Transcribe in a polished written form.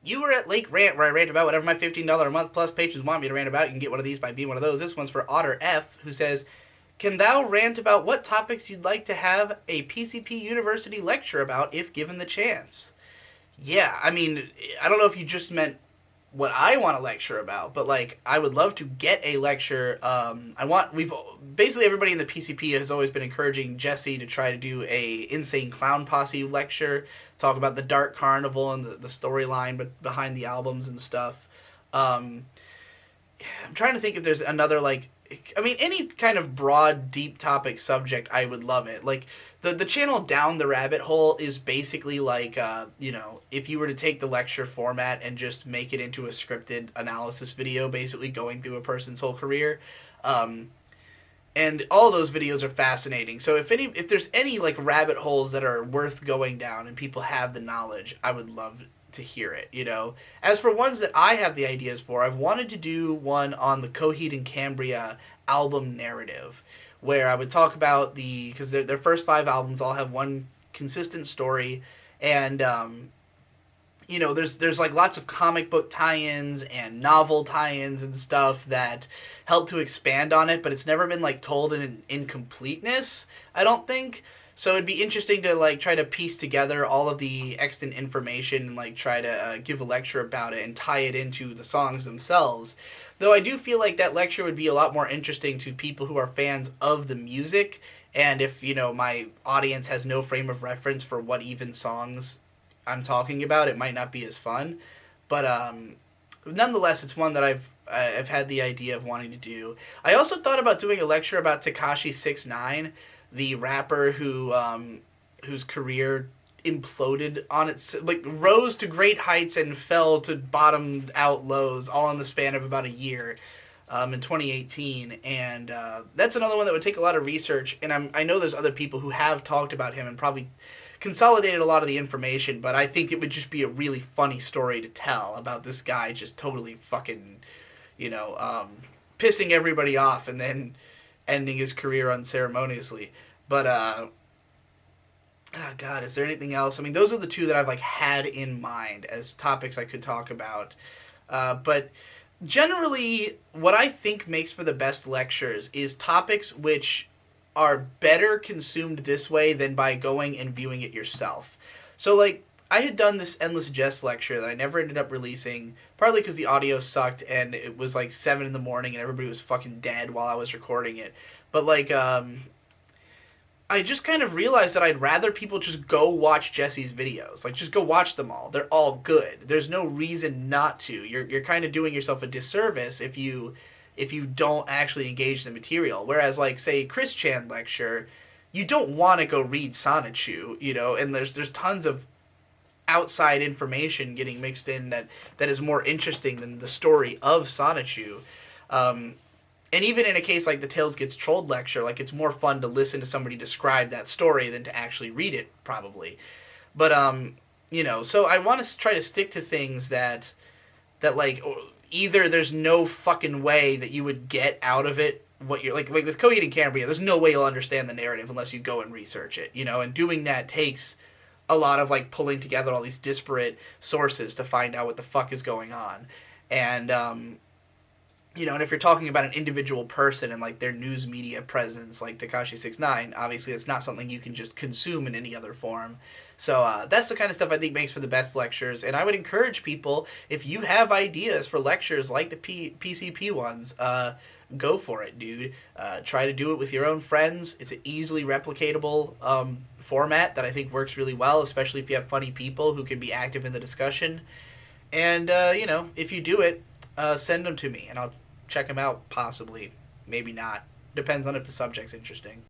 You were at Lake Rant, where I rant about whatever my $15 a month plus patrons want me to rant about. You can get one of these by being one of those. This one's for Otter F, who says, can thou rant about what topics you'd like to have a PCP University lecture about if given the chance? Yeah, I mean, I don't know if you just meant what I want to lecture about, but like I would love to get a lecture. We've basically everybody in the PCP has always been encouraging Jesse to try to do a Insane Clown Posse lecture, talk about the Dark Carnival and the storyline but behind the albums and stuff. Um, I'm trying to think if there's another like I mean any kind of broad deep topic subject I would love it. Like the channel Down the Rabbit Hole is basically like if you were to take the lecture format and just make it into a scripted analysis video basically going through a person's whole career. And all those videos are fascinating. So if there's any like rabbit holes that are worth going down and people have the knowledge, I would love to hear it, you know. As for ones that I have the ideas for, I've wanted to do one on the Coheed and Cambria album narrative, where I would talk about because their first 5 albums all have one consistent story, and there's like lots of comic book tie-ins and novel tie-ins and stuff that help to expand on it, but it's never been like told in an incompleteness, I don't think. So it'd be interesting to like try to piece together all of the extant information and like try to give a lecture about it and tie it into the songs themselves. Though I do feel like that lecture would be a lot more interesting to people who are fans of the music, and if my audience has no frame of reference for what even songs I'm talking about, it might not be as fun. But nonetheless, it's one that I've had the idea of wanting to do. I also thought about doing a lecture about Tekashi 6ix9ine, the rapper whose career imploded on its like rose to great heights and fell to bottomed out lows all in the span of about a year. In 2018, and that's another one that would take a lot of research. And I know there's other people who have talked about him and probably consolidated a lot of the information, but I think it would just be a really funny story to tell about this guy just totally fucking, pissing everybody off and then ending his career unceremoniously. But oh God, is there anything else? I mean, those are the two that I've like had in mind as topics I could talk about. But generally, what I think makes for the best lectures is topics which are better consumed this way than by going and viewing it yourself. So, like, I had done this Endless Jest lecture that I never ended up releasing, partly because the audio sucked and it was like 7 in the morning and everybody was fucking dead while I was recording it. But, like, I just kind of realized that I'd rather people just go watch Jesse's videos. Like, just go watch them all. They're all good. There's no reason not to. You're kind of doing yourself a disservice if you don't actually engage the material. Whereas, like, say, Chris Chan lecture, you don't want to go read Sonichu, and there's tons of outside information getting mixed in that is more interesting than the story of Sonichu. And even in a case like the Tails Gets Trolled lecture, like it's more fun to listen to somebody describe that story than to actually read it, probably. But so I want to try to stick to things that like either there's no fucking way that you would get out of it what you're like with Coheed and Cambria. There's no way you'll understand the narrative unless you go and research it, and doing that takes a lot of like pulling together all these disparate sources to find out what the fuck is going on, and and if you're talking about an individual person and like their news media presence, like Tekashi 6ix9ine, obviously it's not something you can just consume in any other form. So that's the kind of stuff I think makes for the best lectures. And I would encourage people, if you have ideas for lectures like the PCP ones, go for it, dude. Try to do it with your own friends. It's an easily replicatable format that I think works really well, especially if you have funny people who can be active in the discussion. And, if you do it, send them to me and I'll check them out, possibly. Maybe not. Depends on if the subject's interesting.